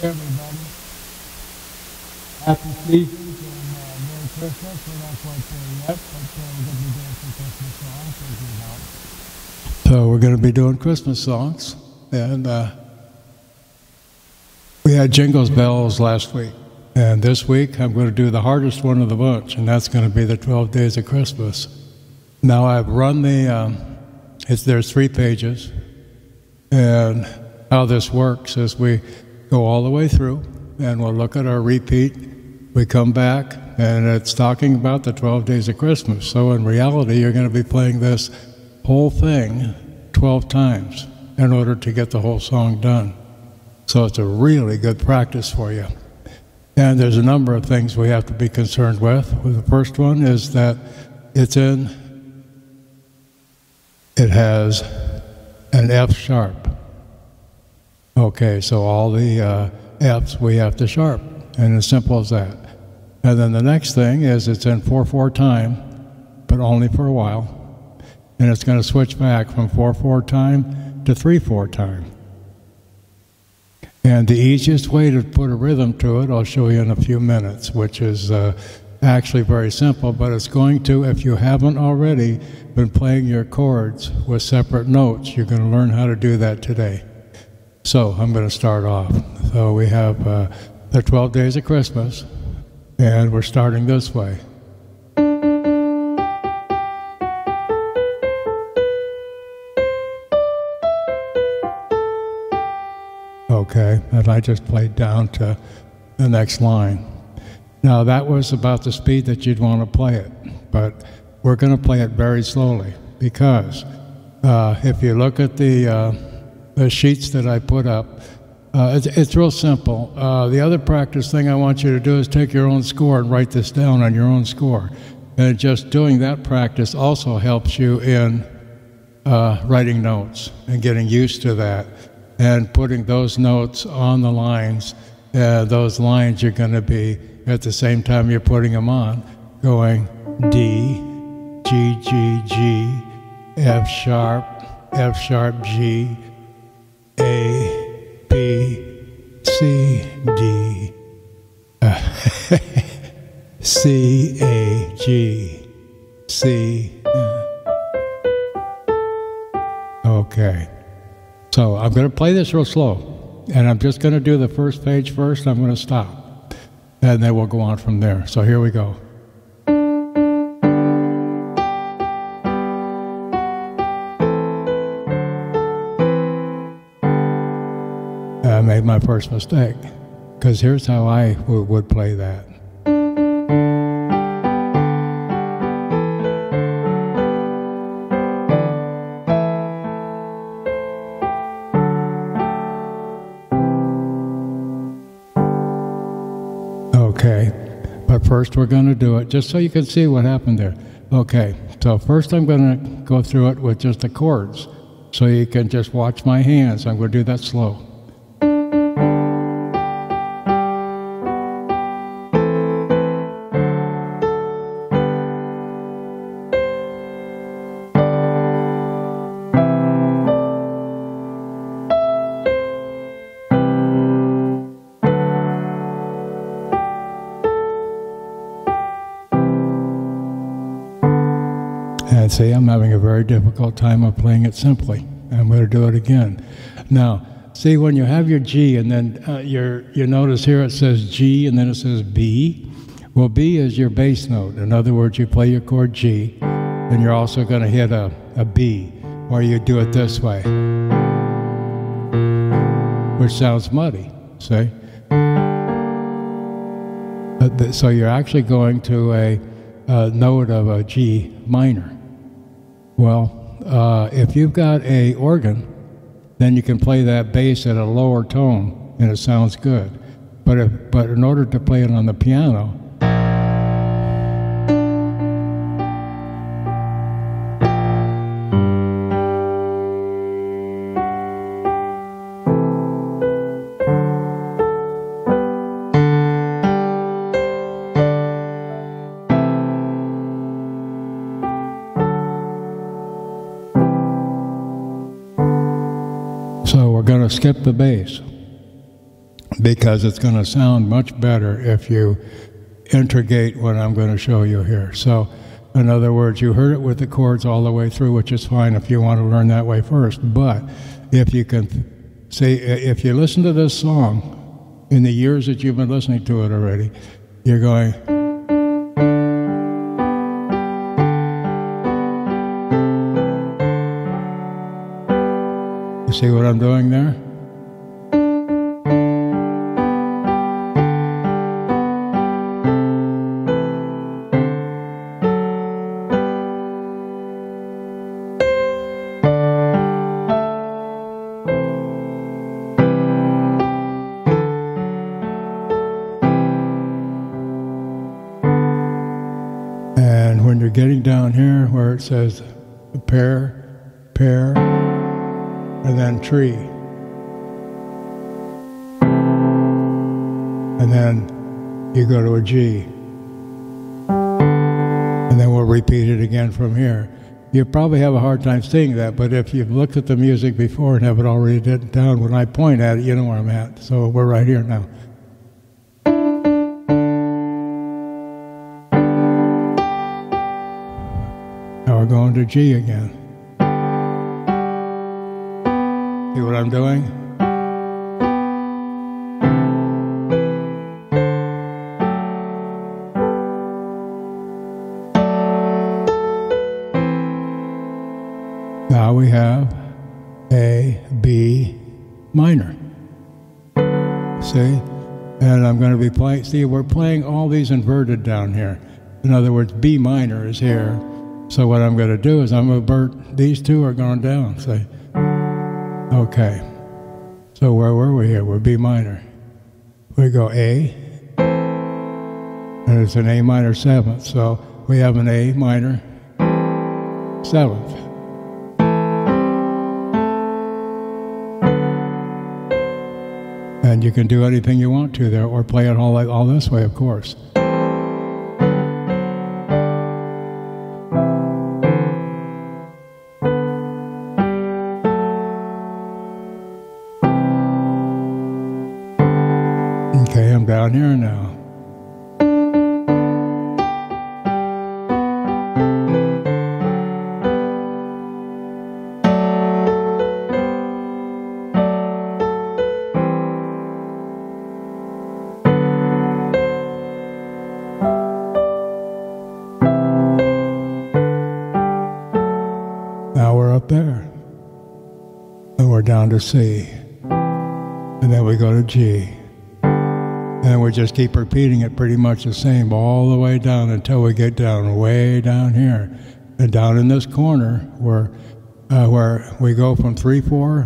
Everybody, happy seasons and Merry Christmas. We're not quite there yet, but we're going to be doing some Christmas songs as you know. So we're going to be doing Christmas songs, and we had Jingles Bells last week, and this week I'm going to do the hardest one of the bunch, and that's going to be the 12 Days of Christmas. Now I've run the, there's 3 pages, and how this works is we go all the way through, and we'll look at our repeat. We come back, and it's talking about the 12 days of Christmas. So in reality, you're going to be playing this whole thing 12 times in order to get the whole song done. So it's a really good practice for you. And there's a number of things we have to be concerned with. The first one is that it has an F sharp. Okay, so all the F's we have to sharp, and as simple as that. And then the next thing is it's in 4/4 time, but only for a while. And it's going to switch back from 4/4 time to 3/4 time. And the easiest way to put a rhythm to it, I'll show you in a few minutes, which is actually very simple, but it's going to, if you haven't already been playing your chords with separate notes, you're going to learn how to do that today. So I'm going to start off. So we have the 12 Days of Christmas, and we're starting this way. Okay, and I just played down to the next line. Now that was about the speed that you'd want to play it, but we're going to play it very slowly, because if you look at the sheets that I put up, it's real simple. The other practice thing I want you to do is take your own score and write this down on your own score. And just doing that practice also helps you in writing notes and getting used to that and putting those notes on the lines. Those lines are going to be, at the same time you're putting them on, going D, G, G, G, F sharp, G, A, B, C, D, C, A, G, C. Okay. So I'm going to play this real slow, and I'm just going to do the first page first. I'm going to stop, and then we'll go on from there. So here we go. I made my first mistake, because here's how I would play that. Okay, but first we're going to do it just so you can see what happened there. Okay, so first I'm going to go through it with just the chords, so you can just watch my hands. I'm going to do that slow. And see, I'm having a very difficult time of playing it simply. I'm going to do it again. Now, see, when you have your G, and then you notice here it says G, and then it says B. Well, B is your bass note. In other words, you play your chord G, and you're also going to hit a B, or you do it this way, which sounds muddy, see? So you're actually going to a note of a G minor. Well, if you've got a organ, then you can play that bass at a lower tone, and it sounds good. But in order to play it on the piano, so we're going to skip the bass. because it's going to sound much better if you integrate what I'm going to show you here. So, in other words, you heard it with the chords all the way through, which is fine if you want to learn that way first. But if you can see, if you listen to this song in the years that you've been listening to it already, you're going. You see what I'm doing there? And when you're getting down here where it says pair, pair, and then tree, and then you go to a G, and then we'll repeat it again from here. You probably have a hard time seeing that, but if you've looked at the music before and have it already written down, when I point at it, you know where I'm at. So we're right here now. Now we're going to G again. See what I'm doing? Now we have A, B minor. See? And I'm going to be playing, see, we're playing all these inverted down here. In other words, B minor is here. So what I'm going to do is I'm going to invert, these two are going down, see? Okay, so where were we here? We're B minor. We go A, and it's an A minor seventh, so we have an A minor seventh. And you can do anything you want to there, or play it all this way, of course. Okay, I'm down here now. Now we're up there. And we're down to C. And then we go to G. And we just keep repeating it pretty much the same all the way down until we get down way down here. And down in this corner where we go from 3/4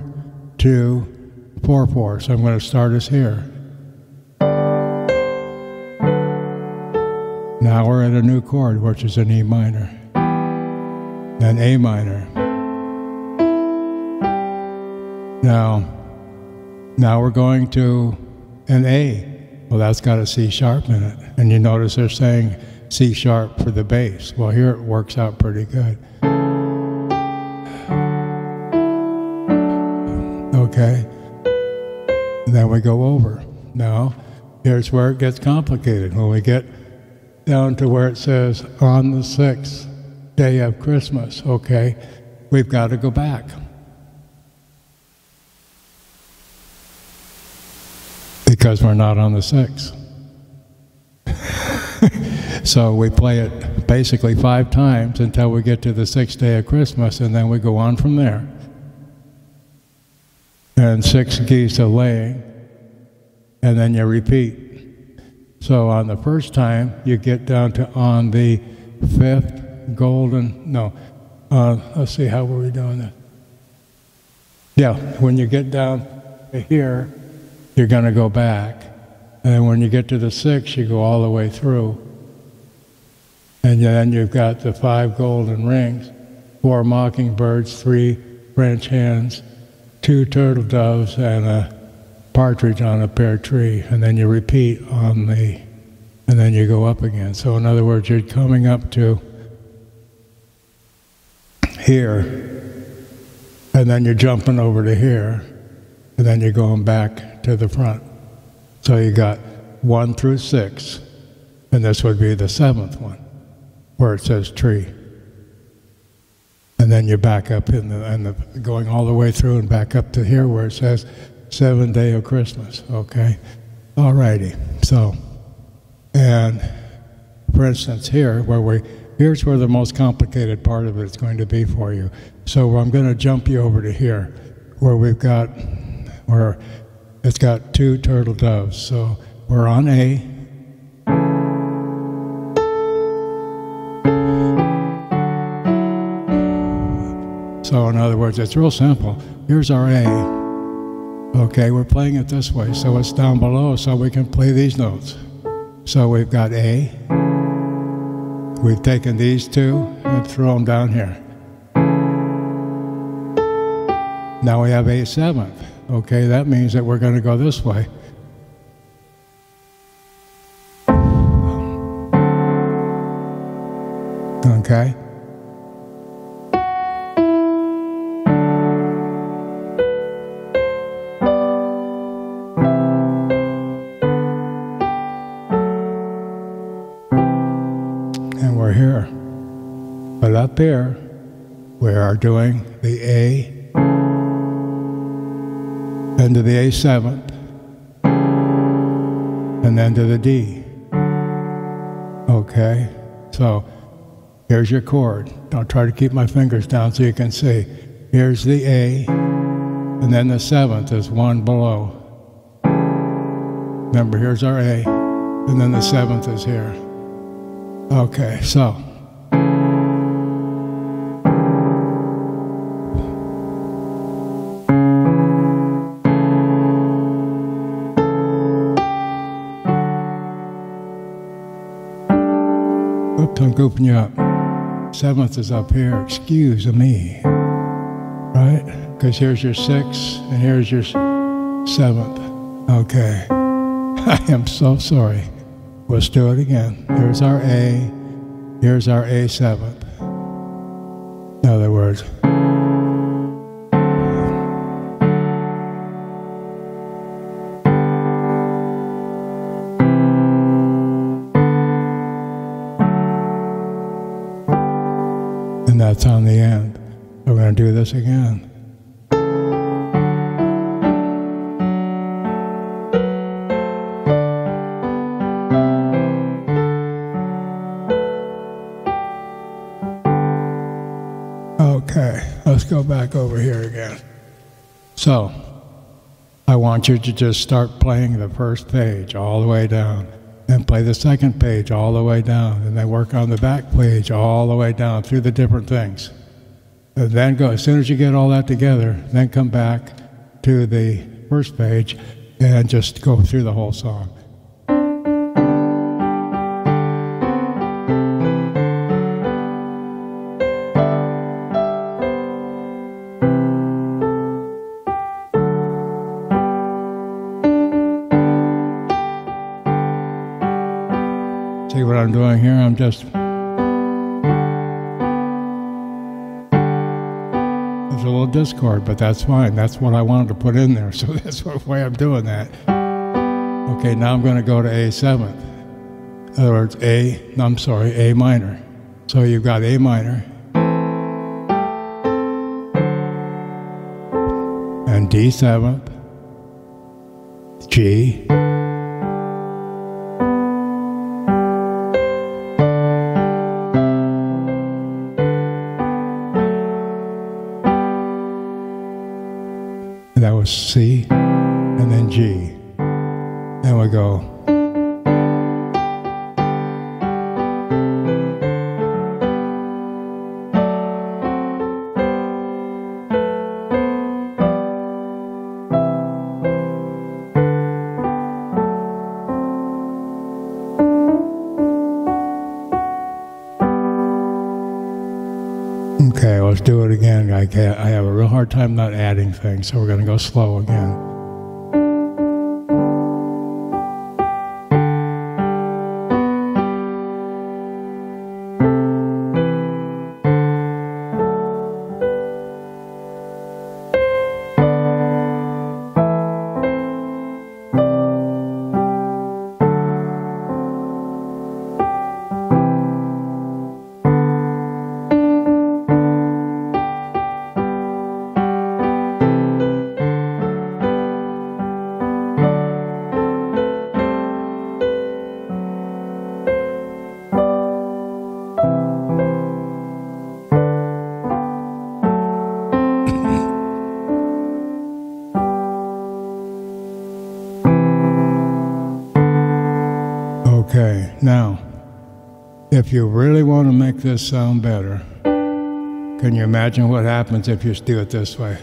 to 4/4. So I'm going to start us here. Now we're at a new chord, which is an E minor. Then A minor. Now we're going to an A. Well, that's got a C sharp in it. And you notice they're saying C sharp for the bass. Well, here it works out pretty good. Okay. And then we go over. Now, here's where it gets complicated. When we get down to where it says, on the 6th day of Christmas, okay, we've got to go back. Because we're not on the 6th. So we play it basically 5 times until we get to the 6th day of Christmas, and then we go on from there. And 6 keys of laying, and then you repeat. So on the first time, you get down to on the 5th golden, let's see, how were we doing that? Yeah, when you get down to here, you're going to go back. And then when you get to the 6th, you go all the way through. And then you've got the 5 golden rings, 4 mockingbirds, 3 French hens, 2 turtle doves, and a partridge on a pear tree. And then you repeat and then you go up again. So in other words, you're coming up to here, and then you're jumping over to here, and then you're going back to the front. So you got 1 through 6, and this would be the 7th one, where it says tree. And then you back up going all the way through and back up to here where it says 7th day of Christmas, okay? All righty, so, and for instance here, here's where the most complicated part of it is going to be for you. So I'm going to jump you over to here, where it's got 2 turtle doves. So we're on A. So in other words, it's real simple. Here's our A. Okay, we're playing it this way, so it's down below, so we can play these notes. So we've got A. We've taken these 2 and throw them down here. Now we have A 7th. Okay, that means that we're going to go this way. Okay? And we're here. But up here, we are doing the A then to the A 7th, and then to the D. Okay, so here's your chord. I'll try to keep my fingers down so you can see. Here's the A, and then the 7th is 1 below. Remember, here's our A, and then the 7th is here. Okay, so. Oops, I'm goofing you up. 7th is up here, excuse me. Right? Because here's your 6, and here's your 7th. Okay. I am so sorry. Let's do it again. Here's our A. Here's our A 7th. In other words. And that's on the end. We're going to do this again. Okay, let's go back over here again. So, I want you to just start playing the first page all the way down, and play the second page all the way down, and then work on the back page all the way down through the different things. And then go, as soon as you get all that together, then come back to the first page and just go through the whole song. See what I'm doing here? I'm just... There's a little discord, but that's fine. That's what I wanted to put in there, so that's the way I'm doing that. Okay, now I'm going to go to A 7th. In other words, A minor. So you've got A minor, and D 7th, G, that was C, and then G. And we go. Okay, let's do it again. I have a real hard time not adding things, so we're going to go slow again. Okay, now, if you really want to make this sound better, can you imagine what happens if you do it this way?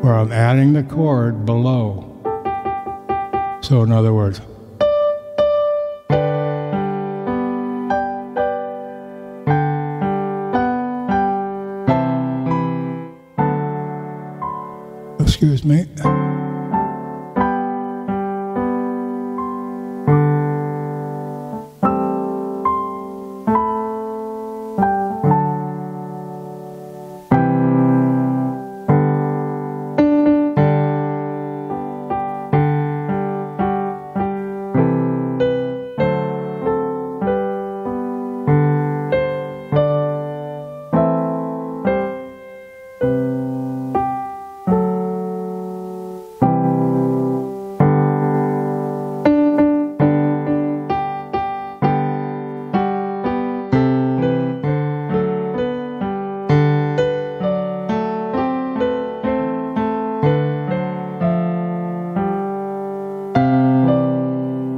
Where I'm adding the chord below. So in other words, excuse me.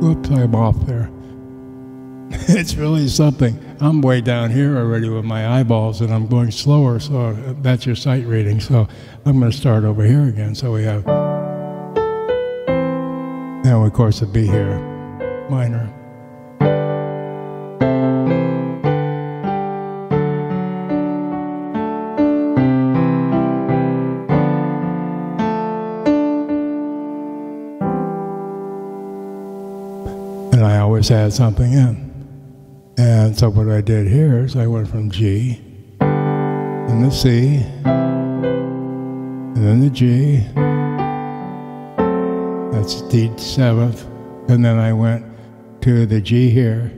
Oops, I'm off there. It's really something. I'm way down here already with my eyeballs, and I'm going slower, so that's your sight reading. So I'm going to start over here again. So we have, now of course a B here, minor. And I always add something in. And so what I did here is I went from G, and the C, and then the G, that's D seventh, and then I went to the G here.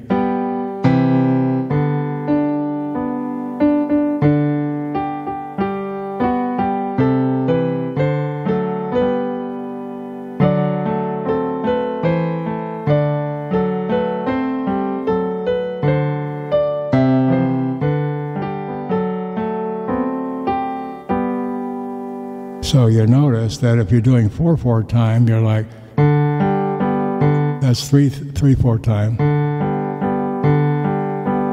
So you notice that if you're doing 4/4 time, you're like, that's 3/4 time,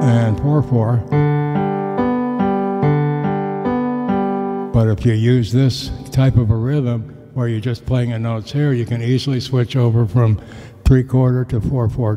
and 4/4. But if you use this type of a rhythm where you're just playing the notes here, you can easily switch over from 3/4 to 4/4.